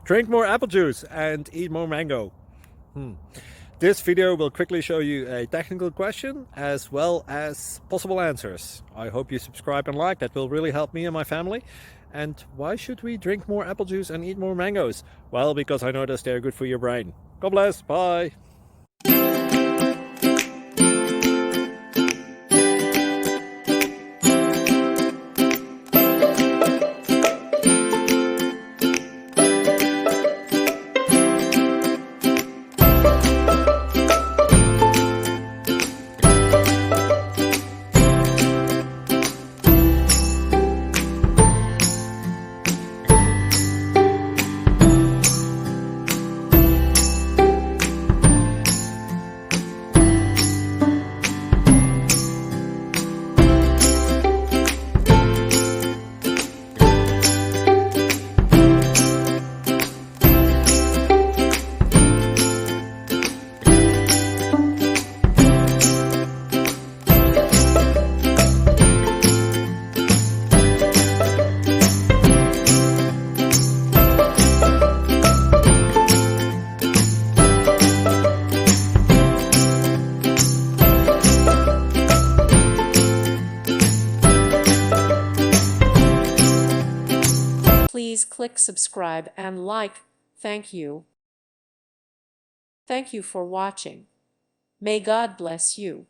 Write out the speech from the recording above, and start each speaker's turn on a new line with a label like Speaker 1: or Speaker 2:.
Speaker 1: Drink more apple juice and eat more mango. This video will quickly show you a technical question as well as possible answers. I hope you subscribe and like, that will really help me and my family. And why should we drink more apple juice and eat more mangoes? Well, because I noticed they're good for your brain. God bless, bye!
Speaker 2: Please click subscribe and like. Thank you. Thank you for watching. May God bless you.